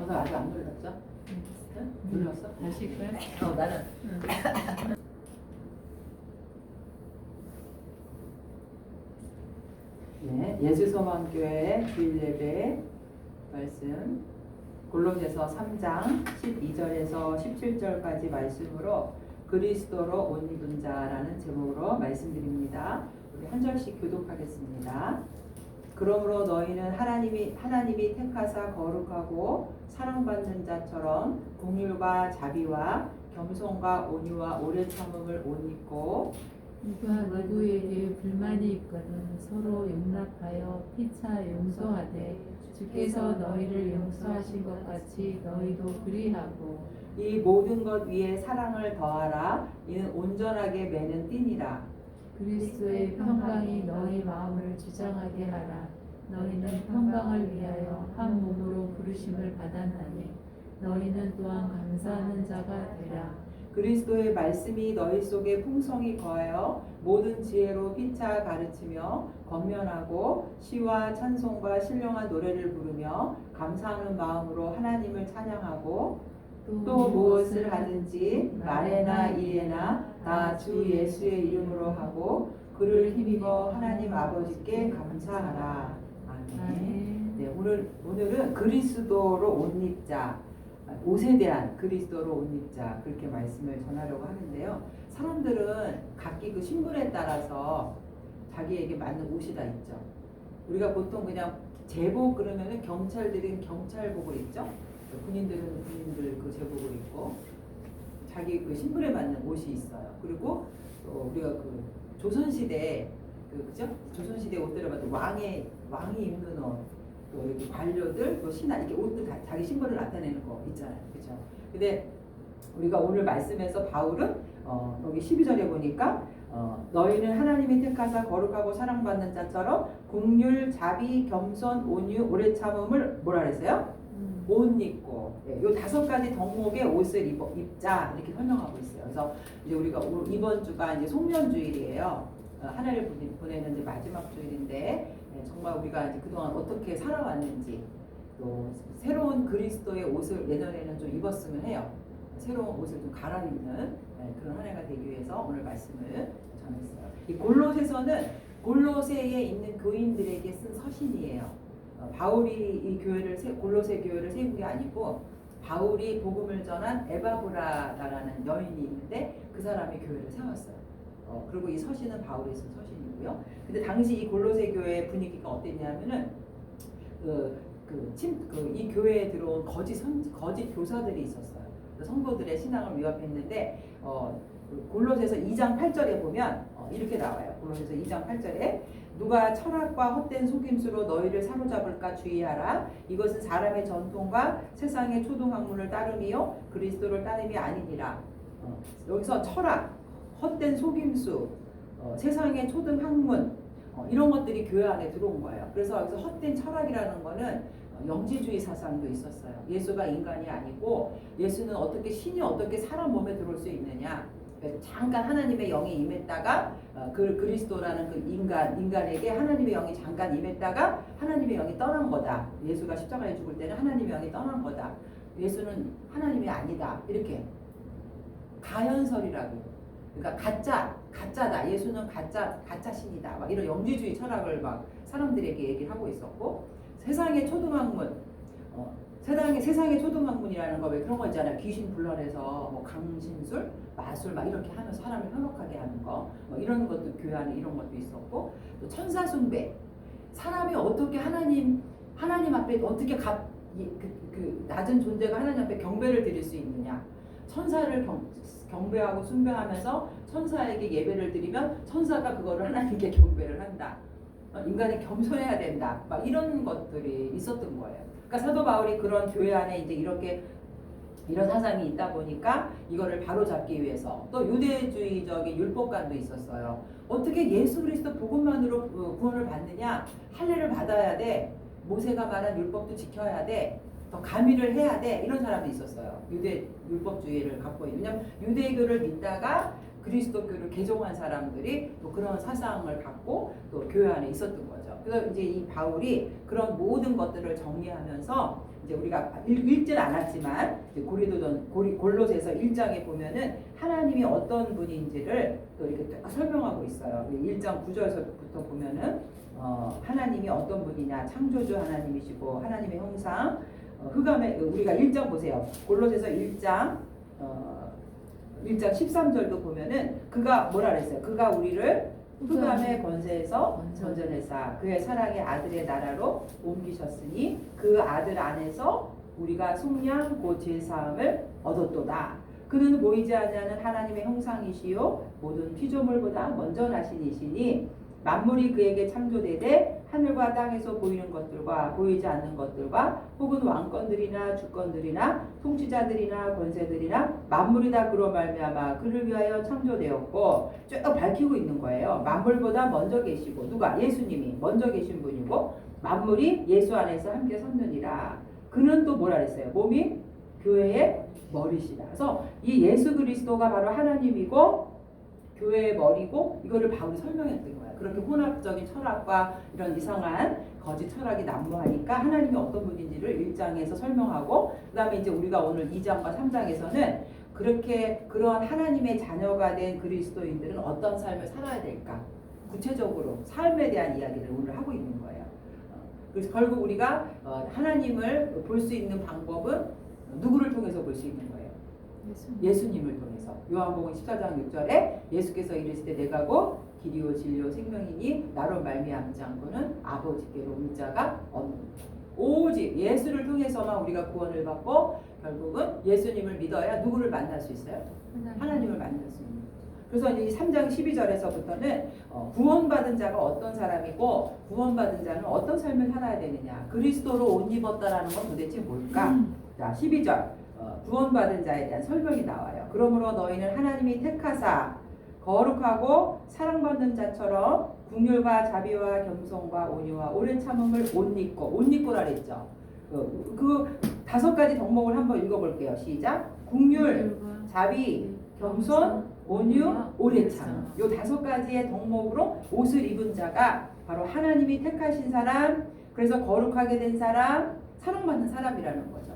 너도 아직 안 눌렀죠? 응? 눌렀어? 다시 거야? 나는. 네, 예수소망교회 주일 예배 말씀 골로새서 3장 12절에서 17절까지 말씀으로 그리스도로 옷 입은 자라는 제목으로 말씀드립니다. 우리 한 절씩 교독하겠습니다. 그러므로 너희는 하나님이 택하사 거룩하고 사랑받는 자처럼 긍휼과 자비와 겸손과 온유와 오래 참음을 옷 입고 누가 누구에게 불만이 있거든 서로 용납하여 피차 용서하되 주께서 너희를 용서하신 것 같이 너희도 그리하고 이 모든 것 위에 사랑을 더하라. 이는 온전하게 매는 띠니라. 그리스도의 평강이 너희 마음을 주장하게 하라. 너희는 평강을 위하여 한 몸으로 부르심을 받았나니 너희는 또한 감사하는 자가 되라. 그리스도의 말씀이 너희 속에 풍성히 거하여 모든 지혜로 피차 가르치며 권면하고 시와 찬송과 신령한 노래를 부르며 감사하는 마음으로 하나님을 찬양하고 또 무엇을 하든지 말에나 일에나 다 주 예수의 이름으로 하고 그를 힘입어 하나님 아버지께 감사하라. 아멘. 네, 오늘은 그리스도로 옷 입자, 옷에 대한 그리스도로 옷 입자 그렇게 말씀을 전하려고 하는데요. 사람들은 각기 그 신분에 따라서 자기에게 맞는 옷이 다 있죠. 우리가 보통 그냥 제복 그러면은 경찰들은 경찰복을 입죠. 군인들은 군인들 그 제복을 입고 자기 그 신분에 맞는 옷이 있어요. 그리고 또 우리가 그 조선시대 그죠? 조선시대 옷들을 봐도 왕이 입는 옷, 또 이렇게 관료들, 또 신하 이렇게 옷도 다 자기 신분을 나타내는 거 있잖아요, 그렇죠? 근데 우리가 오늘 말씀에서 바울은 여기 12절에 보니까 너희는 하나님이 택하사 거룩하고 사랑받는 자처럼 긍휼, 자비, 겸손, 온유, 오래 참음을 뭐라 그랬어요? 옷 입고 요 5가지 덕목의 옷을 입자 이렇게 설명하고 있어요. 그래서 이제 우리가 이번 주가 이제 송년주일이에요. 한 해를 보내는 이제 마지막 주일인데 정말 우리가 이제 그동안 어떻게 살아왔는지 또 새로운 그리스도의 옷을 내년에는 좀 입었으면 해요. 새로운 옷을 좀 갈아입는 그런 한 해가 되기 위해서 오늘 말씀을 전했어요. 이 골로새서는 골로새에 있는 교인들에게 쓴 서신이에요. 바울이 이 골로새 교회를 세운 게 아니고 바울이 복음을 전한 에바브라다라는 여인이 있는데 그 사람이 교회를 세웠어요. 그리고 이 서신은 바울이 쓴 서신이고요. 근데 당시 이 골로새 교회의 분위기가 어땠냐면은 이 교회에 들어온 거짓 교사들이 있었어요. 성도들의 신앙을 위협했는데 골로새서 2장 8절에 보면 이렇게 나와요. 골로새서 2장 8절에 누가 철학과 헛된 속임수로 너희를 사로잡을까 주의하라. 이것은 사람의 전통과 세상의 초등학문을 따름이요 그리스도를 따름이 아니니라. 여기서 철학, 헛된 속임수, 세상의 초등학문 이런 것들이 교회 안에 들어온 거예요. 그래서 여기서 헛된 철학이라는 거는 영지주의 사상도 있었어요. 예수가 인간이 아니고 예수는 신이 어떻게 사람 몸에 들어올 수 있느냐. 잠깐 하나님의 영이 임했다가 그리스도라는 그 인간에게 하나님의 영이 잠깐 임했다가 하나님의 영이 떠난 거다. 예수가 십자가에 죽을 때는 하나님의 영이 떠난 거다. 예수는 하나님이 아니다. 이렇게 가현설이라고. 그러니까 가짜다. 예수는 가짜 신이다. 막 이런 영지주의 철학을 막 사람들에게 얘기를 하고 있었고 세상의 초등학문, 세상의 초등학문이라는 거 왜 그런 거 있잖아요. 귀신 불러내서 뭐 강신술, 마술 막 이렇게 하면서 사람을 현혹하게 하는 거, 뭐 이런 것도 교회 안에 이런 것도 있었고 또 천사 숭배, 사람이 어떻게 하나님 앞에 어떻게 그 낮은 존재가 하나님 앞에 경배를 드릴 수 있느냐? 천사를 경배하고 숭배하면서 천사에게 예배를 드리면 천사가 그거를 하나님께 경배를 한다. 인간이 겸손해야 된다. 막 이런 것들이 있었던 거예요. 그러니까 사도 바울이 그런 교회 안에 이제 이런 사상이 있다 보니까 이거를 바로잡기 위해서 또 유대주의적인 율법관도 있었어요. 어떻게 예수 그리스도 복음만으로 구원을 받느냐? 할례를 받아야 돼. 모세가 말한 율법도 지켜야 돼. 더 가미를 해야 돼. 이런 사람도 있었어요. 유대 율법주의를 갖고 있는. 왜냐면 유대교를 믿다가 그리스도교를 개종한 사람들이 또 그런 사상을 갖고 또 교회 안에 있었던 거죠. 그래서 이제 이 바울이 그런 모든 것들을 정리하면서 이제 우리가 읽진 않았지만 이제 골로새서 1장에 보면은 하나님이 어떤 분인지를 또 이렇게 설명하고 있어요. 1장 9절부터 보면은 하나님이 어떤 분이냐, 창조주 하나님이시고 하나님의 형상, 흑암의 우리가 1장 보세요. 골로새서 1장 13절도 보면은 그가 뭐라 그랬어요? 그가 우리를 흑암의 권세에서 건져내사 그의 사랑의 아들의 나라로 옮기셨으니 그 아들 안에서 우리가 속량 곧 제사함을 얻었도다. 그는 보이지 아니하는 하나님의 형상이시요 모든 피조물보다 먼저 나신 이시니 만물이 그에게 창조되되 하늘과 땅에서 보이는 것들과 보이지 않는 것들과 혹은 왕권들이나 주권들이나 통치자들이나 권세들이나 만물이 다 그로 말미암아 그를 위하여 창조되었고 쭉 밝히고 있는 거예요. 만물보다 먼저 계시고 누가? 예수님이 먼저 계신 분이고 만물이 예수 안에서 함께 섰느니라. 그는 또 뭐라 그랬어요? 몸이 교회의 머리시다. 그래서 이 예수 그리스도가 바로 하나님이고 교회의 머리고 이거를 바울이 설명했던 거예요. 그렇게 혼합적인 철학과 이런 이상한 거짓 철학이 난무하니까 하나님이 어떤 분인지를 1장에서 설명하고 그 다음에 이제 우리가 오늘 2장과 3장에서는 그렇게 그러한 하나님의 자녀가 된 그리스도인들은 어떤 삶을 살아야 될까? 구체적으로 삶에 대한 이야기를 오늘 하고 있는 거예요. 그래서 결국 우리가 하나님을 볼 수 있는 방법은 누구를 통해서 볼 수 있는 거예요? 예수님을 통해서. 요한복음 14장 6절에 예수께서 이르시되 내가 곧 길이요 진리요 생명이니 나로 말미암지 않고는 아버지께로 올 자가 없느니라. 오직 예수를 통해서만 우리가 구원을 받고 결국은 예수님을 믿어야 누구를 만날 수 있어요? 하나님을 만날 수 있는 거죠. 그래서 이제 3장 12절에서부터는 구원받은 자가 어떤 사람이고 구원받은 자는 어떤 삶을 살아야 되느냐, 그리스도로 옷 입었다라는 건 도대체 뭘까? 자, 12절 구원받은 자에 대한 설명이 나와요. 그러므로 너희는 하나님이 택하사 거룩하고 사랑받는 자처럼 긍휼과 자비와 겸손과 온유와 오랜 참음을 옷 입고라 그랬죠. 그 5가지 덕목을 한번 읽어볼게요. 시작. 긍휼, 자비, 겸손, 온유, 오래 참음. 요 5가지의 덕목으로 옷을 입은 자가 바로 하나님이 택하신 사람, 그래서 거룩하게 된 사람, 사랑받는 사람이라는 거죠.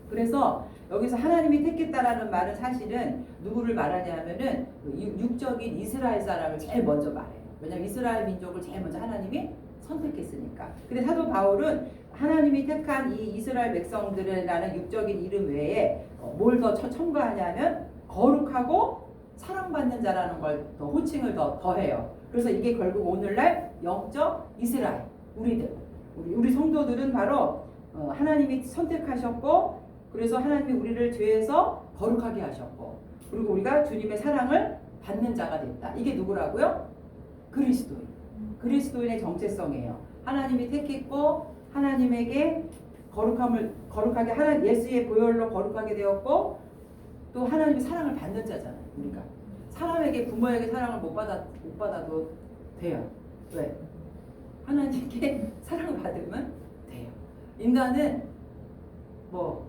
그래서 여기서 하나님이 택했다라는 말은 사실은 누구를 말하냐면은 육적인 이스라엘 사람을 제일 먼저 말해요. 왜냐하면 이스라엘 민족을 제일 먼저 하나님이 선택했으니까. 근데 사도 바울은 하나님이 택한 이 이스라엘 백성들이라는 육적인 이름 외에 뭘 더 첨가하냐면 거룩하고 사랑받는 자라는 걸 더 호칭을 더해요. 그래서 이게 결국 오늘날 영적 이스라엘, 우리 성도들은 바로 하나님이 선택하셨고, 그래서 하나님이 우리를 죄에서 거룩하게 하셨고, 그리고 우리가 주님의 사랑을 받는 자가 됐다. 이게 누구라고요? 그리스도인. 그리스도인의 정체성이에요. 하나님이 택했고 하나님에게 거룩하게 예수의 보혈로 거룩하게 되었고, 또 하나님의 사랑을 받는 자잖아요. 우리가 사람에게 부모에게 사랑을 못 받아도 돼요. 왜? 하나님께 사랑을 받으면 돼요. 인간은 뭐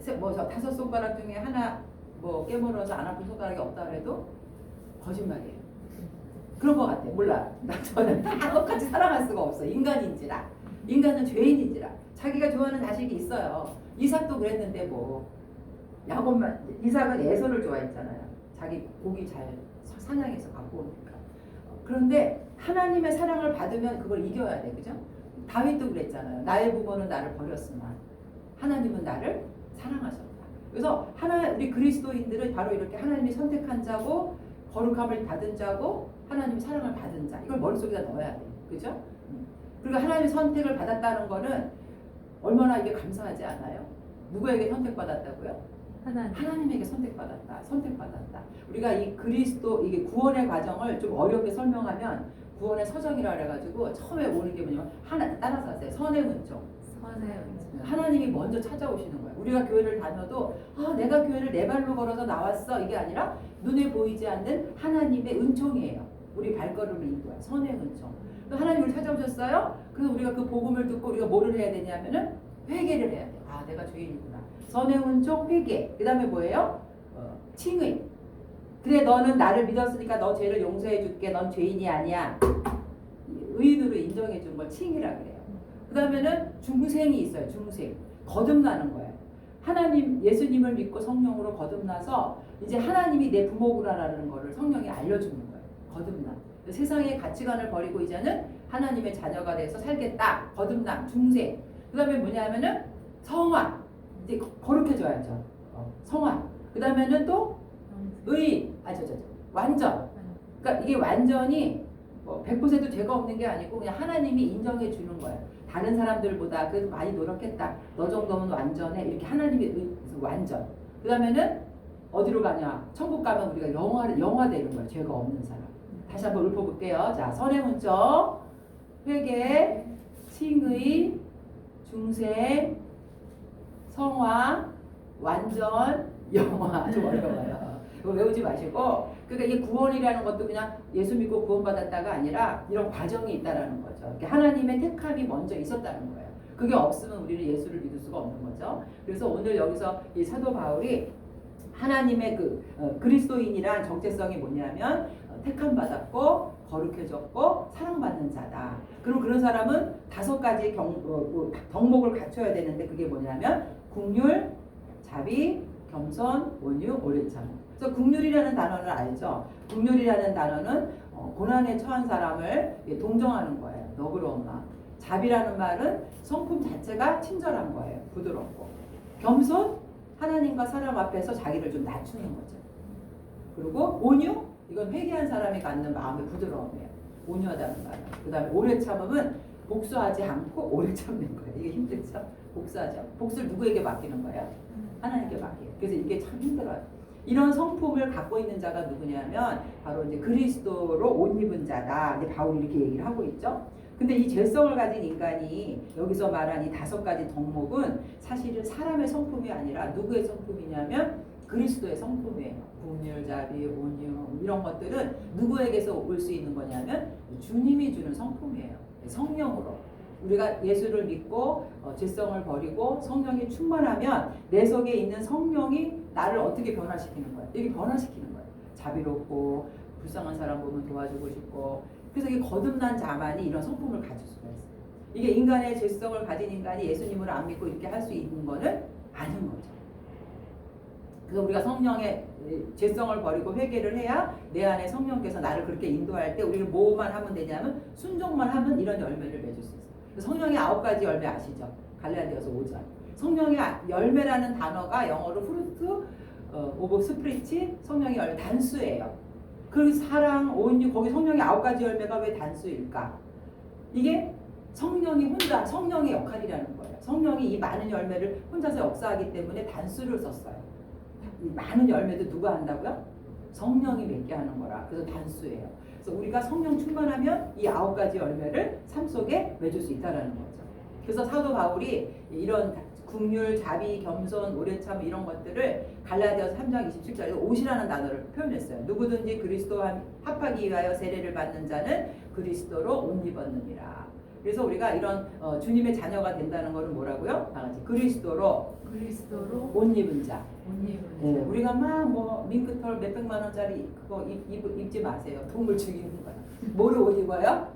5손가락 중에 하나 깨물어서 안 아픈 손가락이 없다 그래도 거짓말이에요. 그런 것 같아. 몰라. 저는 다 똑같이 사랑할 수가 없어. 인간인지라. 인간은 죄인인지라. 자기가 좋아하는 자식이 있어요. 이삭도 그랬는데 이삭은 에서를 좋아했잖아요. 자기 고기 잘 사냥해서 갖고 오니까. 그런데 하나님의 사랑을 받으면 그걸 이겨야 돼. 그죠? 다윗도 그랬잖아요. 나의 부모는 나를 버렸으나 하나님은 나를 사랑하셨다. 그래서 우리 그리스도인들은 바로 이렇게 하나님이 선택한 자고 거룩함을 받은 자고 하나님의 사랑을 받은 자. 이걸 머릿속에다 넣어야 돼. 그죠? 그리고 하나님의 선택을 받았다는 거는 얼마나 이게 감사하지 않아요? 누구에게 선택받았다고요? 하나님에게 선택받았다. 우리가 이 이게 구원의 과정을 좀 어렵게 설명하면 구원의 서정이라 그래가지고 처음에 오는 게 뭐냐면 따라서 하세요. 선의 은총. 하나님이 먼저 찾아오시는 거예요. 우리가 교회를 다녀도 내가 교회를 내 발로 걸어서 나왔어. 이게 아니라 눈에 보이지 않는 하나님의 은총이에요. 우리 발걸음을 인도한 선의 은총. 하나님 우리 찾아오셨어요. 그래서 우리가 그 복음을 듣고 우리가 뭐를 해야 되냐면은 회개를 해야 돼요. 내가 죄인이구나. 선의 은총, 회개. 그 다음에 뭐예요? 칭의. 그래 너는 나를 믿었으니까 너 죄를 용서해 줄게. 넌 죄인이 아니야. 의인으로 인정해 주는 걸 칭이라 그래요. 그 다음에는 중생이 있어요. 중생. 거듭나는 거예요. 하나님 예수님을 믿고 성령으로 거듭나서 이제 하나님이 내 부모구나라는 거를 성령이 알려주는 거예요. 거듭남. 세상의 가치관을 버리고 이제는 하나님의 자녀가 돼서 살겠다. 거듭남. 중생. 그 다음에 뭐냐면은 성화. 이제 거룩해져야죠. 성화. 그 다음에는 또 의인. 완전. 그러니까 이게 완전히 100% 죄가 없는 게 아니고 그냥 하나님이 인정해 주는 거예요. 다른 사람들보다 그래도 많이 노력했다. 너 정도면 완전해. 이렇게 하나님이 완전. 그 다음에는 어디로 가냐? 천국 가면 우리가 영화 되는 거예요. 죄가 없는 사람. 다시 한번 읊어볼게요. 자, 선의 문적, 회개, 칭의, 중생, 성화, 완전, 영화. 좀 어려워요. 이거 외우지 마시고, 그러니까 이 구원이라는 것도 그냥 예수 믿고 구원받았다가 아니라 이런 과정이 있다라는 거죠. 하나님의 택함이 먼저 있었다는 거예요. 그게 없으면 우리는 예수를 믿을 수가 없는 거죠. 그래서 오늘 여기서 이 사도 바울이 하나님의 그리스도인이란 정체성이 뭐냐면 택함 받았고 거룩해졌고 사랑받는 자다. 그럼 그런 사람은 5가지 덕목을 갖춰야 되는데 그게 뭐냐면 긍휼, 자비, 겸손, 온유, 오래참. 그래서 긍휼이라는 단어를 알죠. 긍휼이라는 단어는 고난에 처한 사람을 동정하는 거예요. 너그러운 마음. 자비라는 말은 성품 자체가 친절한 거예요. 부드럽고. 겸손, 하나님과 사람 앞에서 자기를 좀 낮추는 거죠. 그리고 온유, 이건 회개한 사람이 갖는 마음의 부드러움이에요. 온유하다는 말. 그 다음에 오래 참음은 복수하지 않고 오래 참는 거예요. 이게 힘들죠. 복수하지 않고. 복수를 누구에게 맡기는 거예요? 하나님께 맡겨요. 그래서 이게 참 힘들어요. 이런 성품을 갖고 있는 자가 누구냐면 바로 이제 그리스도로 옷 입은 자다. 이제 바울이 이렇게 얘기를 하고 있죠. 근데 이 죄성을 가진 인간이 여기서 말한 이 5가지 덕목은 사실은 사람의 성품이 아니라 누구의 성품이냐면 그리스도의 성품이에요. 긍휼, 자비, 온유 이런 것들은 누구에게서 올 수 있는 거냐면 주님이 주는 성품이에요. 성령으로. 우리가 예수를 믿고 죄성을 버리고 성령이 충만하면 내 속에 있는 성령이 나를 어떻게 변화시키는 거예요? 여기 변화시키는 거예요. 자비롭고 불쌍한 사람 보면 도와주고 싶고 그래서 이 거듭난 자만이 이런 성품을 가질 수가 있어요. 이게 인간의 죄성을 가진 인간이 예수님을 안 믿고 이렇게 할 수 있는 거는 아닌 거죠. 그래서 우리가 성령의 죄성을 버리고 회개를 해야 내 안에 성령께서 나를 그렇게 인도할 때 우리는 뭐만 하면 되냐면 순종만 하면 이런 열매를 맺을 수 있어요. 성령의 9가지 열매 아시죠? 갈라디아서 5장. 성령의 열매라는 단어가 영어로 fruit of spirit, 성령의 열매 단수예요. 그리고 사랑, 온유, 거기 성령의 9가지 열매가 왜 단수일까? 이게 성령이 혼자 성령의 역할이라는 거예요. 성령이 이 많은 열매를 혼자서 역사하기 때문에 단수를 썼어요. 이 많은 열매도 누가 한다고요? 성령이 맺게 하는 거라. 그래서 단수예요. 그래서 우리가 성령 충만하면 이 9가지 열매를 삶 속에 맺을 수 있다는 거죠. 그래서 사도 바울이 이런 긍휼, 자비, 겸손, 오래참 이런 것들을 갈라디아서 3장 27절에 옷이라는 단어를 표현했어요. 누구든지 그리스도와 합하기 위하여 세례를 받는 자는 그리스도로 옷 입었느니라. 그래서 우리가 이런 주님의 자녀가 된다는 것은 뭐라고요? 다 같이 그리스도로 옷 입은 자. 네, 우리가 막 뭐 민크털 몇백만 원짜리 그거 입지 마세요. 동물 죽이는 거야. 뭐를 옷 입어요?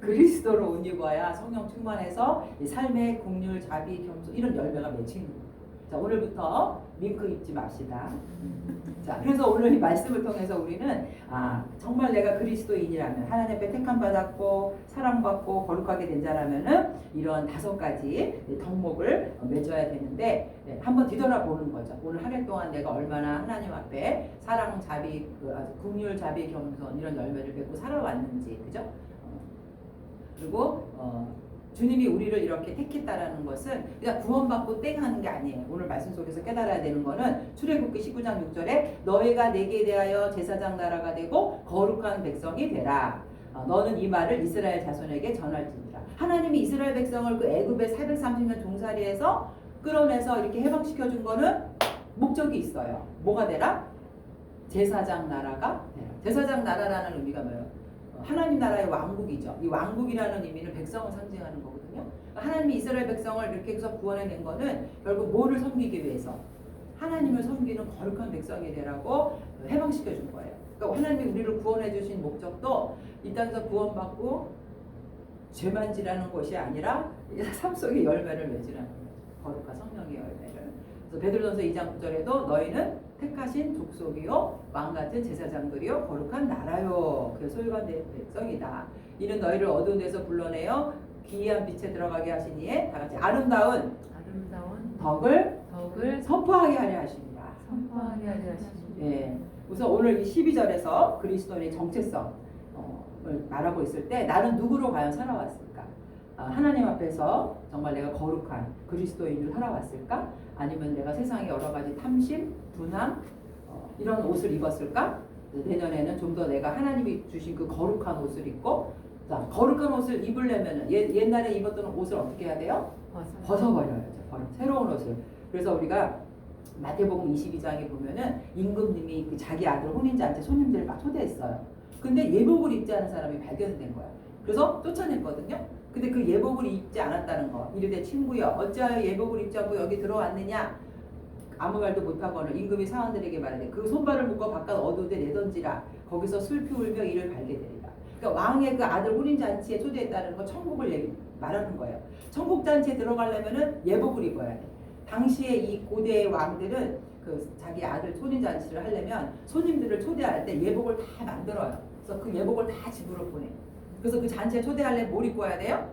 그리스도로 옷 입어야 성령 충만해서 이 삶의 긍휼, 자비, 겸손 이런 열매가 맺히는 거예요. 자, 오늘부터 밍크 입지 맙시다. 자, 그래서 오늘 이 말씀을 통해서 우리는 정말 내가 그리스도인이라면 하나님 앞에 택함 받았고 사랑받고 거룩하게 된 자라면은 이런 5가지 덕목을 맺어야 되는데 한번 뒤돌아보는 거죠. 오늘 한 해 동안 내가 얼마나 하나님 앞에 사랑, 자비, 긍휼, 자비, 겸손 이런 열매를 맺고 살아왔는지, 그죠? 그리고 주님이 우리를 이렇게 택했다라는 것은 그냥 구원받고 땡 하는 게 아니에요. 오늘 말씀 속에서 깨달아야 되는 거는 출애굽기 19장 6절에 너희가 내게 대하여 제사장 나라가 되고 거룩한 백성이 되라. 너는 이 말을 이스라엘 자손에게 전할지니라. 하나님이 이스라엘 백성을 그 애굽의 430년 종살이에서 끌어내서 이렇게 해방시켜 준 거는 목적이 있어요. 뭐가 되라? 제사장 나라가 되라. 제사장 나라라는 의미가 뭐예요? 하나님 나라의 왕국이죠. 이 왕국이라는 의미는 백성을 상징하는 거거든요. 하나님이 이스라엘 백성을 이렇게 해서 구원해낸 거는 결국 뭐를 섬기기 위해서? 하나님을 섬기는 거룩한 백성이 되라고 해방시켜 준 거예요. 그러니까 하나님이 우리를 구원해 주신 목적도 이 땅에서 구원받고 죄만 지라는 것이 아니라 삶 속의 열매를 맺으라는 거예요. 거룩한 성령의 열매를. 그래서 베드로전서 2장 9절에도 너희는 택하신 족속이요 왕 같은 제사장들이요 거룩한 나라요 그 소유한 백성이다. 이는 너희를 어두운 데서 불러내어 기이한 빛에 들어가게 하시니에 다 같이 아름다운 덕을 선포하게 하려 하십니다. 선포하게 하려 하십니다. 예. 우선 오늘 이 12절에서 그리스도의 정체성을 말하고 있을 때 나는 누구로 과연 살아왔을까? 하나님 앞에서 정말 내가 거룩한 그리스도인으로 살아왔을까? 아니면 내가 세상의 여러 가지 탐심, 분함 이런 옷을 입었을까? 내년에는 좀 더 내가 하나님이 주신 그 거룩한 옷을 입고 자, 거룩한 옷을 입으려면은 옛날에 입었던 옷을 어떻게 해야 돼요? 벗어버려야죠. 새로운 옷을. 그래서 우리가 마태복음 22장에 보면은 임금님이 그 자기 아들 혼인잔치 손님들을 막 초대했어요. 근데 예복을 입지 않은 사람이 발견된 거야. 그래서 쫓아냈거든요. 근데 그 예복을 입지 않았다는 거. 이르되 친구여 어찌하여 예복을 입지 않고 여기 들어왔느냐? 아무 말도 못하거늘 임금이 사원들에게 말하되 그 손발을 묶어 바깥 어두운데 내던지라. 거기서 슬피 울며 이를 갈게 되리라. 그러니까 왕의 그 아들 혼인잔치에 초대했다는 거 천국을 말하는 거예요. 천국잔치에 들어가려면은 예복을 입어야 돼. 당시에 이 고대의 왕들은 그 자기 아들 혼인잔치를 하려면 손님들을 초대할 때 예복을 다 만들어요. 그래서 그 예복을 다 집으로 보내. 그래서 그 잔치에 초대하려면 뭘 입고 와야 돼요?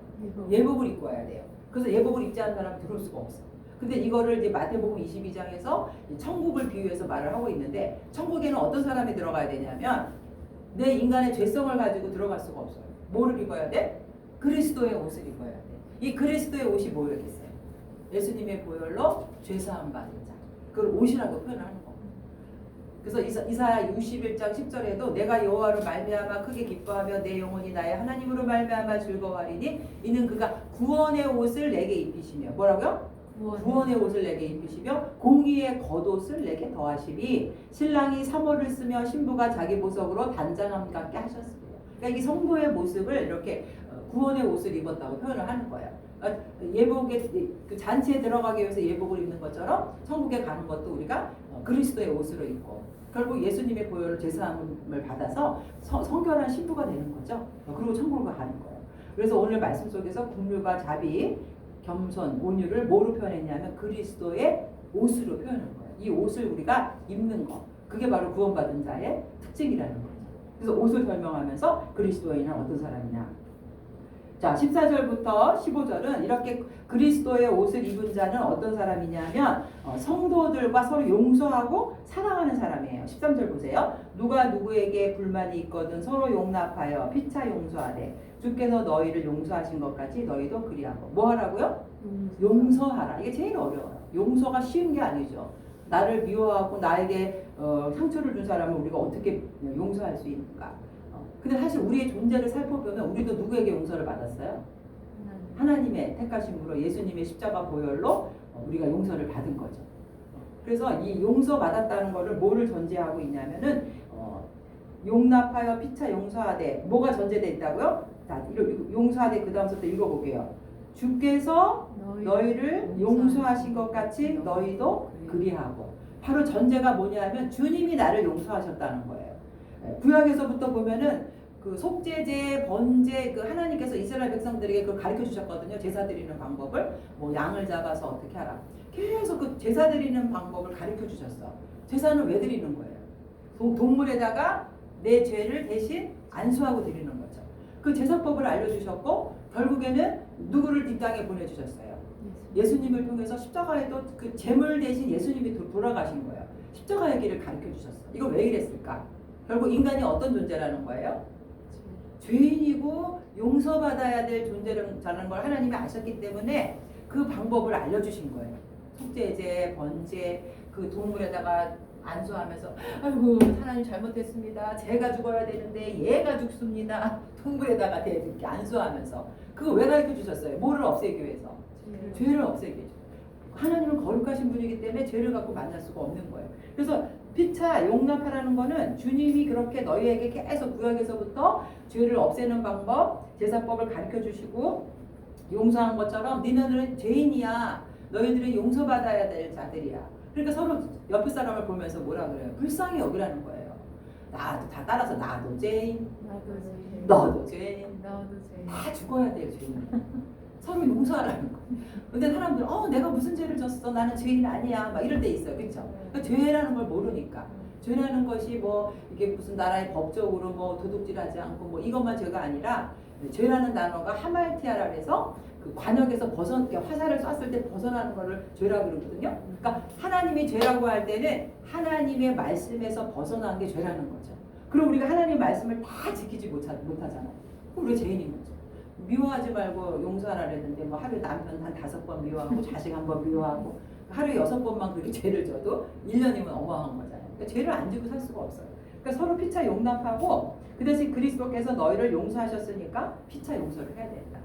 예복을 입고 와야 돼요. 그래서 예복을 입지 않은 사람은 들어올 수가 없어. 근데 이거를 이제 마태복음 22장에서 천국을 비유해서 말을 하고 있는데 천국에는 어떤 사람이 들어가야 되냐면 내 인간의 죄성을 가지고 들어갈 수가 없어요. 뭐를 입어야 돼? 그리스도의 옷을 입어야 돼. 이 그리스도의 옷이 뭐였겠어요? 예수님의 보혈로 죄사함 받은 자. 그걸 옷이라고 표현하는 거. 그래서 이사야 61장 10절에도 내가 여호와로 말미암아 크게 기뻐하며 내 영혼이 나의 하나님으로 말미암아 즐거워하리니 이는 그가 구원의 옷을 내게 입히시며 뭐라고요? 구원의 옷을 내게 입히시며 공의의 겉옷을 내게 더하시리 신랑이 사모를 쓰며 신부가 자기 보석으로 단장함 같게 하셨습니다. 그러니까 이 성도의 모습을 이렇게 구원의 옷을 입었다고 표현을 하는 거예요. 예복에 그 잔치에 들어가기 위해서 예복을 입는 것처럼 천국에 가는 것도 우리가 그리스도의 옷으로 입고 결국 예수님의 보혈을 제사함을 받아서 성결한 신부가 되는 거죠. 그리고 천국으로 가는 거예요. 그래서 오늘 말씀 속에서 국률과 자비, 겸손, 온유를 뭐로 표현했냐면 그리스도의 옷으로 표현한 거예요. 이 옷을 우리가 입는 거 그게 바로 구원받은 자의 특징이라는 거죠. 그래서 옷을 설명하면서 그리스도인은 어떤 사람이냐. 자 14절부터 15절은 이렇게 그리스도의 옷을 입은 자는 어떤 사람이냐면 성도들과 서로 용서하고 사랑하는 사람이에요. 13절 보세요. 누가 누구에게 불만이 있거든 서로 용납하여 피차 용서하되 주께서 너희를 용서하신 것 같이 너희도 그리하고 뭐 하라고요? 용서하라. 이게 제일 어려워요. 용서가 쉬운 게 아니죠. 나를 미워하고 나에게 상처를 준 사람을 우리가 어떻게 용서할 수 있는가. 근데 사실 우리의 존재를 살펴보면 우리도 누구에게 용서를 받았어요? 하나님의 택하심으로 예수님의 십자가 보혈로 우리가 용서를 받은 거죠. 그래서 이 용서 받았다는 거를 뭐를 전제하고 있냐면은 용납하여 피차 용서하되 뭐가 전제되어 있다고요? 자, 용서하되 그 다음부터 읽어볼게요. 주께서 너희를 용서하신 것 같이 너희도 그리하고 바로 전제가 뭐냐면 주님이 나를 용서하셨다는 거예요. 구약에서부터 보면은 그 속죄제, 번제 그 하나님께서 이스라엘 백성들에게 그걸 가르쳐 주셨거든요. 제사 드리는 방법을 뭐 양을 잡아서 어떻게 하라. 계속 그 제사 드리는 방법을 가르쳐 주셨어. 제사는 왜 드리는 거예요? 동물에다가 내 죄를 대신 안수하고 드리는 거죠. 그 제사법을 알려주셨고 결국에는 누구를 이 땅에 보내주셨어요. 예수님을 통해서 십자가에도 그 제물 대신 예수님이 돌아가신 거예요. 십자가의 길을 가르쳐 주셨어. 이거 왜 이랬을까? 결국 인간이 어떤 존재라는 거예요? 죄인이고 용서받아야 될 존재라는 걸 하나님이 아셨기 때문에 그 방법을 알려주신 거예요. 속죄제, 번제, 그 동물에다가 안수하면서 아이고 하나님 잘못했습니다. 제가 죽어야 되는데 얘가 죽습니다. 동물에다가 이렇게 안수하면서 그거 왜 가르쳐 주셨어요? 뭐를 없애기 위해서? 죄를 없애기 위해서. 하나님은 거룩하신 분이기 때문에 죄를 갖고 만날 수가 없는 거예요. 그래서 피차 용납하라는 거는 주님이 그렇게 너희에게 계속 구약에서부터 죄를 없애는 방법, 제사법을 가르쳐 주시고 용서한 것처럼 너희는 죄인이야. 너희들은 용서받아야 될 자들이야. 그러니까 서로 옆에 사람을 보면서 뭐라 그래요? 불쌍히 여기라는 거예요. 나도 다 따라서 나도 죄인, 나도 죄인. 너도 죄인, 나도 죄인. 다 죽어야 돼요, 죄인. 서로 용서하라는 거. 근데 사람들은 내가 무슨 죄를 졌어? 나는 죄인 아니야. 막 이럴 때 있어요. 그렇죠? 그러니까 죄라는 걸 모르니까. 죄라는 것이 뭐 이게 무슨 나라의 법적으로 뭐 도둑질하지 않고 뭐 이것만 죄가 아니라 죄라는 단어가 하말티아라 해서 그 관역에서 화살을 쐈을 때 벗어나는 거를 죄라 그러거든요. 그러니까 하나님이 죄라고 할 때는 하나님의 말씀에서 벗어난 게 죄라는 거죠. 그럼 우리가 하나님의 말씀을 다 지키지 못하잖아요. 그럼 우리가 죄인인 거죠. 미워하지 말고 용서하라 그랬는데 뭐 하루에 남편 한 5번 미워하고 자식 1번 미워하고 하루에 6번만 그렇게 죄를 져도 1년이면 어마어마한 거잖아요. 그러니까 죄를 안 지고 살 수가 없어요. 그러니까 서로 피차 용납하고 그 대신 그리스도께서 너희를 용서하셨으니까 피차 용서를 해야 된다.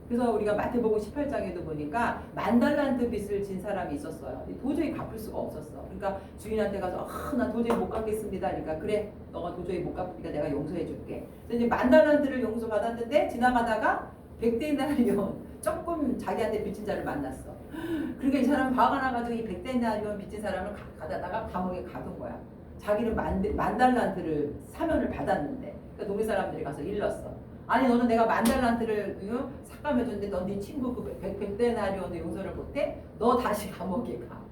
그래서 우리가 마태복음 18장에도 보니까 10,000달란트 빚을 진 사람이 있었어요. 도저히 갚을 수가 없었어. 그러니까 주인한테 가서 나 도저히 못 갚겠습니다. 그러니까 그래, 너가 도저히 못 갚으니까 내가 용서해 줄게. 그래서 이제 10,000달란트를 용서받았는데 지나가다가 100데나리온 조금 자기한테 빚진 자를 만났어. 그러니까 이 사람은 화가 나가지고 이 100데나리온 빚진 사람을 가다가 감옥에 가둔 거야. 자기는 10,000달란트를 사면을 받았는데 그러니까 동네 사람들이 가서 일렀어. 아니 너는 내가 10,000달란트를 삭감해줬는데 넌 네 친구 그 100데나리온도 용서를 못해? 너 다시 감옥에 가.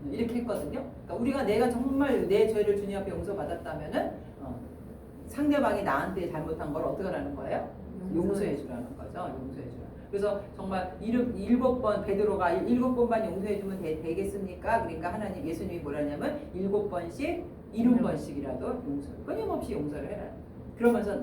이렇게 했거든요. 그러니까 내가 정말 내 죄를 주님 앞에 용서받았다면은 상대방이 나한테 잘못한 걸 어떻게 하라는 거예요? 용서해 주라는 거죠. 용서해 주라. 그래서 정말 7번 베드로가 7번만 용서해 주면 되겠습니까? 그러니까 하나님 예수님이 뭐라냐면 7번씩 70번씩이라도 용서를 끊임없이 용서를 해라. 그러면서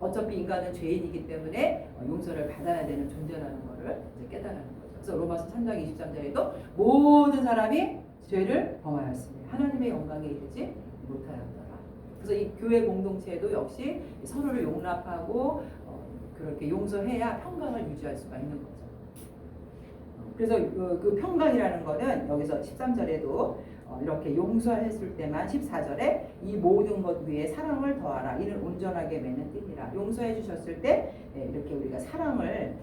어차피 인간은 죄인이기 때문에 용서를 받아야 되는 존재라는 것을 이제 깨달아는 거죠. 그래서 로마서 3장 23절에도 모든 사람이 죄를 범하였으니 하나님의 영광에 이르지 못하였더라. 그래서 이 교회 공동체도 역시 서로를 용납하고 그렇게 용서해야 평강을 유지할 수가 있는 거죠. 그래서 그 평강이라는 거는 여기서 13절에도 이렇게 용서했을 때만 14절에 이 모든 것 위에 사랑을 더하라. 이는 온전하게 맺는 띠니라. 용서해 주셨을 때 이렇게 우리가 사랑을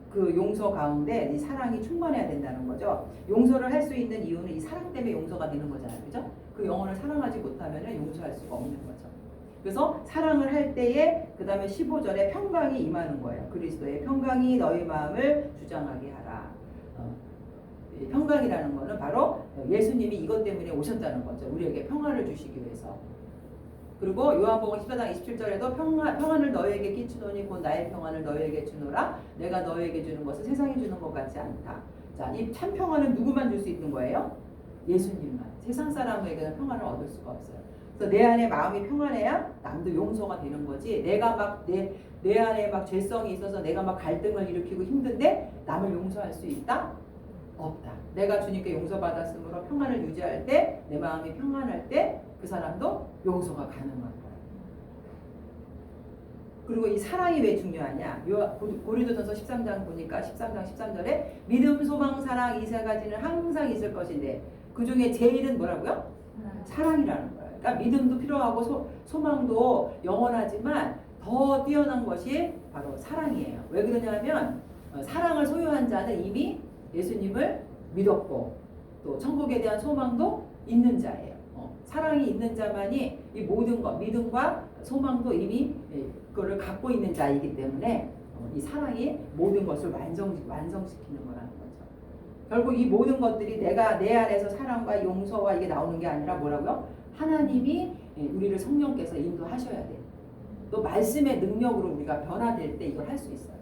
그 용서 가운데 이 사랑이 충만해야 된다는 거죠. 용서를 할 수 있는 이유는 이 사랑 때문에 용서가 되는 거잖아요. 그죠? 그 영혼을 사랑하지 못하면 용서할 수가 없는 거죠. 그래서 사랑을 할 때에 그 다음에 15절에 평강이 임하는 거예요. 그리스도의 평강이 너희 마음을 주장하게 하라. 평강이라는 거는 바로 예수님이 이것 때문에 오셨다는 거죠. 우리에게 평안을 주시기 위해서. 그리고 요한복음 14장 27절에도 평안을 너희에게 끼치노니 곧 나의 평안을 너희에게 주노라. 내가 너희에게 주는 것은 세상이 주는 것 같지 않다. 자, 이 참 평안은 누구만 줄 수 있는 거예요? 예수님만. 세상 사람에게는 평안을 얻을 수가 없어요. 그래서 내 안에 마음이 평안해야 남도 용서가 되는 거지. 내가 막 내 안에 막 죄성이 있어서 내가 막 갈등을 일으키고 힘든데 남을 용서할 수 있다? 없다. 내가 주님께 용서받았으므로 평안을 유지할 때, 내 마음이 평안할 때 그 사람도 용서가 가능한 거야. 그리고 이 사랑이 왜 중요하냐? 고린도전서 13장 보니까 13장 13절에 믿음, 소망, 사랑 이 세 가지는 항상 있을 것인데 그 중에 제일은 뭐라고요? 사랑이라는 거예요. 그러니까 믿음도 필요하고 소망도 영원하지만 더 뛰어난 것이 바로 사랑이에요. 왜 그러냐면 사랑을 소유한 자는 이미 예수님을 믿었고 또 천국에 대한 소망도 있는 자예요. 사랑이 있는 자만이 이 모든 것, 믿음과 소망도 이미 그거를 갖고 있는 자이기 때문에 이 사랑이 모든 것을 완성시키는 거라는 거죠. 결국 이 모든 것들이 내가 내 안에서 사랑과 용서와 이게 나오는 게 아니라 뭐라고요? 하나님이 우리를 성령께서 인도하셔야 돼요. 또 말씀의 능력으로 우리가 변화될 때 이걸 할 수 있어요.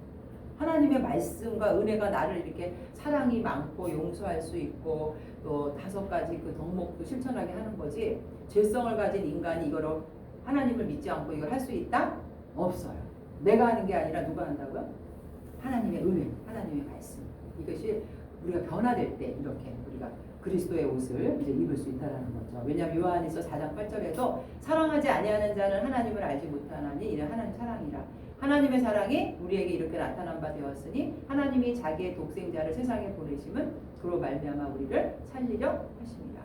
하나님의 말씀과 은혜가 나를 이렇게 사랑이 많고 용서할 수 있고 또 5가지 그 덕목도 실천하게 하는 거지. 죄성을 가진 인간이 이거를 하나님을 믿지 않고 이걸 할 수 있다? 없어요. 내가 하는 게 아니라 누가 한다고요? 하나님의 은혜, 하나님의 말씀. 이것이 우리가 변화될 때 이렇게 우리가 그리스도의 옷을 이제 입을 수 있다라는 거죠. 왜냐하면 요한에서 4장 8절에도 사랑하지 아니하는 자는 하나님을 알지 못하나니 이는 하나님 사랑이라. 하나님의 사랑이 우리에게 이렇게 나타난 바 되었으니 하나님이 자기의 독생자를 세상에 보내심은 그로 말미암아 우리를 살리려 하십니다.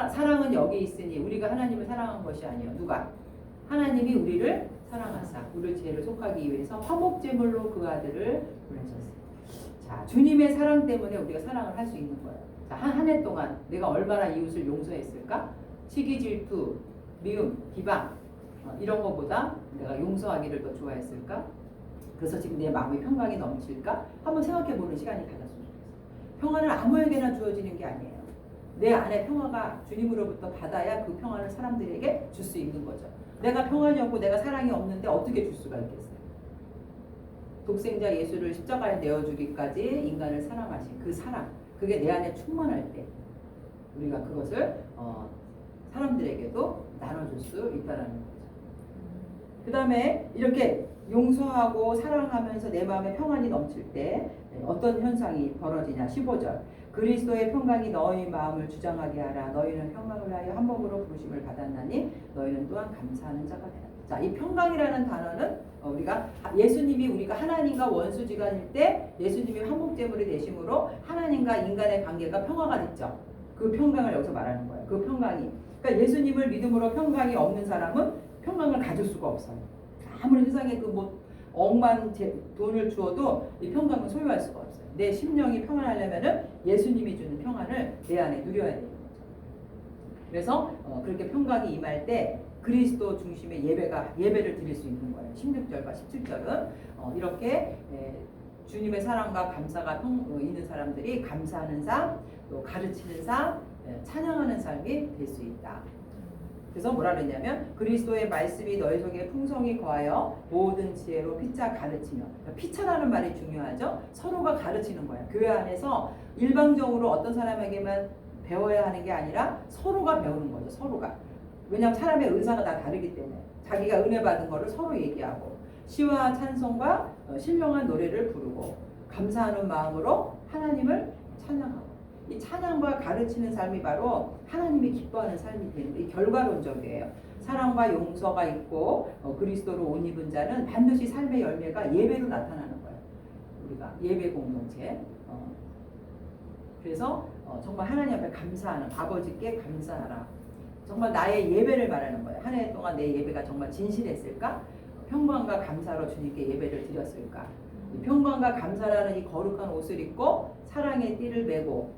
사랑은 여기 있으니 우리가 하나님을 사랑한 것이 아니요. 누가? 하나님이 우리를 사랑하사 우리를 죄를 속하기 위해서 화목제물로 그 아들을 보내셨어요. 자, 주님의 사랑 때문에 우리가 사랑을 할 수 있는 거예요. 자, 한 해 동안 내가 얼마나 이웃을 용서했을까? 시기, 질투, 미움, 비방 이런 것보다 내가 용서하기를 더 좋아했을까? 그래서 지금 내 마음에 평강이 넘칠까? 한번 생각해보는 시간이 가졌으면 좋겠어요. 평안은 아무에게나 주어지는 게 아니에요. 내 안에 평화가 주님으로부터 받아야 그 평안을 사람들에게 줄 수 있는 거죠. 내가 평안이 없고 내가 사랑이 없는데 어떻게 줄 수가 있겠어요? 독생자 예수를 십자가에 내어주기까지 인간을 사랑하신 그 사랑, 그게 내 안에 충만할 때 우리가 그것을 사람들에게도 나눠줄 수 있다는 거죠. 그 다음에 이렇게 용서하고 사랑하면서 내 마음에 평안이 넘칠 때 어떤 현상이 벌어지냐. 15절 그리스도의 평강이 너희 마음을 주장하게 하라. 너희는 평강을 위하여 한 몸으로 부르심을 받았나니 너희는 또한 감사하는 자가 되라. 자, 이 평강이라는 단어는 우리가 예수님이 우리가 하나님과 원수지간일 때 예수님이 한복제물이 되심으로 하나님과 인간의 관계가 평화가 됐죠. 그 평강을 여기서 말하는 거예요. 그 평강이. 그러니까 예수님을 믿음으로 평강이 없는 사람은 평강을 가질 수가 없어요. 아무리 세상에 억만 돈을 주어도 이 평강은 소유할 수가 없어요. 내 심령이 평안하려면은 예수님이 주는 평안을 내 안에 누려야 되는 거죠. 그래서 그렇게 평강이 임할 때 그리스도 중심의 예배를 드릴 수 있는 거예요. 16절과 17절은 이렇게 주님의 사랑과 감사가 있는 사람들이 감사하는 삶, 또 가르치는 삶, 찬양하는 삶이 될 수 있다. 그래서 뭐라 그랬냐면 그리스도의 말씀이 너희 속에 풍성히 거하여 모든 지혜로 피차 가르치며, 피차라는 말이 중요하죠. 서로가 가르치는 거예요. 교회 안에서 일방적으로 어떤 사람에게만 배워야 하는 게 아니라 서로가 배우는 거죠. 서로가. 왜냐하면 사람의 은사가 다 다르기 때문에 자기가 은혜 받은 거를 서로 얘기하고 시와 찬송과 신령한 노래를 부르고 감사하는 마음으로 하나님을 찬양하고, 이 찬양과 가르치는 삶이 바로 하나님이 기뻐하는 삶이 되는데 이 결과론적이에요. 사랑과 용서가 있고 그리스도로 옷 입은 자는 반드시 삶의 열매가 예배로 나타나는 거예요. 우리가 예배 공동체. 그래서 정말 하나님 앞에 감사하는, 아버지께 감사하라. 정말 나의 예배를 말하는 거예요. 한 해 동안 내 예배가 정말 진실했을까? 평강과 감사로 주님께 예배를 드렸을까? 이 평강과 감사라는 이 거룩한 옷을 입고 사랑의 띠를 메고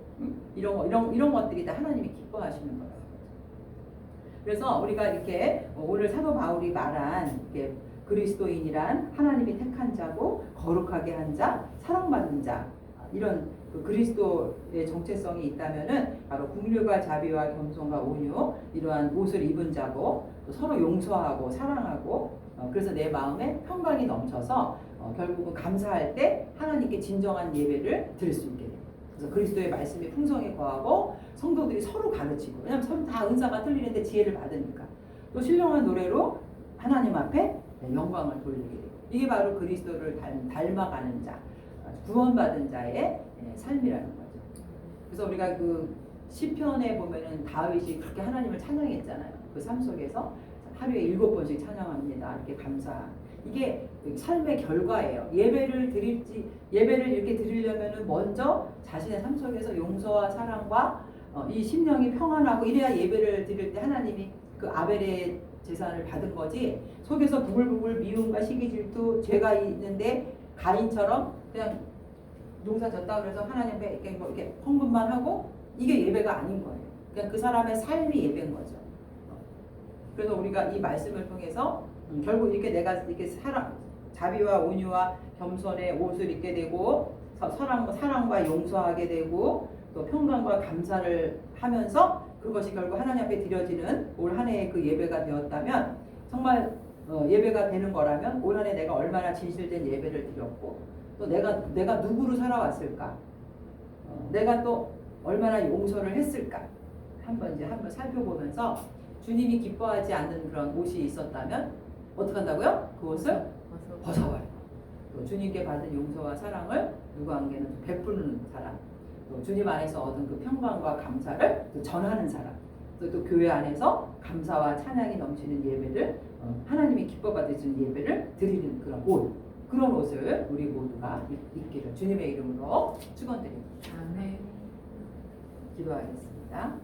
이런 것들이 다 하나님이 기뻐하시는 거예요. 그래서 우리가 이렇게 오늘 사도 바울이 말한 이렇게 그리스도인이란 하나님이 택한 자고 거룩하게 한 자, 사랑받는 자, 이런 그 그리스도의 정체성이 있다면은 바로 긍휼과 자비와 겸손과 온유, 이러한 옷을 입은 자고 또 서로 용서하고 사랑하고 그래서 내 마음에 평강이 넘쳐서 결국은 감사할 때 하나님께 진정한 예배를 드릴 수 있게 돼요. 그래서 그리스도의 말씀이 풍성히 거하고 성도들이 서로 가르치고, 왜냐하면 서로 다 은사가 틀리는데 지혜를 받으니까, 또 신령한 노래로 하나님 앞에 영광을 돌리게 돼요. 이게 바로 그리스도를 닮아가는 자, 구원받은 자의 삶이라는 거죠. 그래서 우리가 그 시편에 보면은 다윗이 그렇게 하나님을 찬양했잖아요. 그 삶 속에서 하루에 7번씩 찬양합니다. 이렇게 감사. 이게 삶의 결과예요. 예배를 이렇게 드리려면은 먼저 자신의 삶 속에서 용서와 사랑과 이 심령이 평안하고 이래야 예배를 드릴 때 하나님이 그 아벨의 제사를 받은 거지, 속에서 부글부글 미움과 시기 질투 죄가 있는데 가인처럼 그냥 농사 졌다 그래서 하나님 앞에 이렇게 헌금만 하고 이게 예배가 아닌 거예요. 그냥 그 사람의 삶이 예배인 거죠. 그래서 우리가 이 말씀을 통해서 결국 이렇게 내가 이렇게 자비와 온유와 겸손의 옷을 입게 되고 사랑과 용서하게 되고 또 평강과 감사를 하면서 그것이 결국 하나님 앞에 드려지는 올 한 해의 그 예배가 되었다면, 정말 예배가 되는 거라면 올 한 해 내가 얼마나 진실된 예배를 드렸고 또 내가 누구로 살아왔을까, 내가 또 얼마나 용서를 했을까 한번 살펴보면서 주님이 기뻐하지 않는 그런 옷이 있었다면 어떻게 한다고요? 그 옷을 벗어버려. 또 주님께 받은 용서와 사랑을 누구에게는 베푸는 사람, 또 주님 안에서 얻은 그 평강과 감사를 또 전하는 사람, 또 교회 안에서 감사와 찬양이 넘치는 예배를 하나님이 기뻐 받으시는 예배를 드리는 그런 옷을 우리 모두가 입기를 주님의 이름으로 축원드립니다. 아멘. 기도하겠습니다.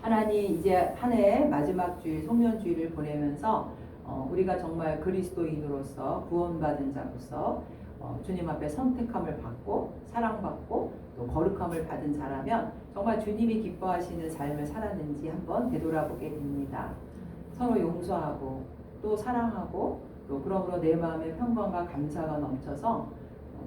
하나님, 이제 한 해 마지막 주일 송년주일을 보내면서 우리가 정말 그리스도인으로서 구원받은 자로서 주님 앞에 선택함을 받고 사랑받고 또 거룩함을 받은 자라면 정말 주님이 기뻐하시는 삶을 살았는지 한번 되돌아보게 됩니다. 서로 용서하고 또 사랑하고 또 그러므로 내 마음에 평강과 감사가 넘쳐서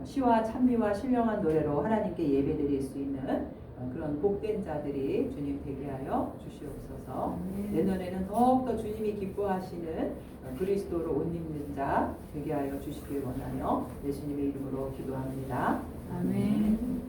시와 찬미와 신령한 노래로 하나님께 예배드릴 수 있는 그런 복된 자들이 주님 되게 하여 주시옵소서. 내년에는 더욱더 주님이 기뻐하시는 그리스도로 옷 입는 자 되게 하여 주시길 원하며 예수님의 이름으로 기도합니다. 아멘.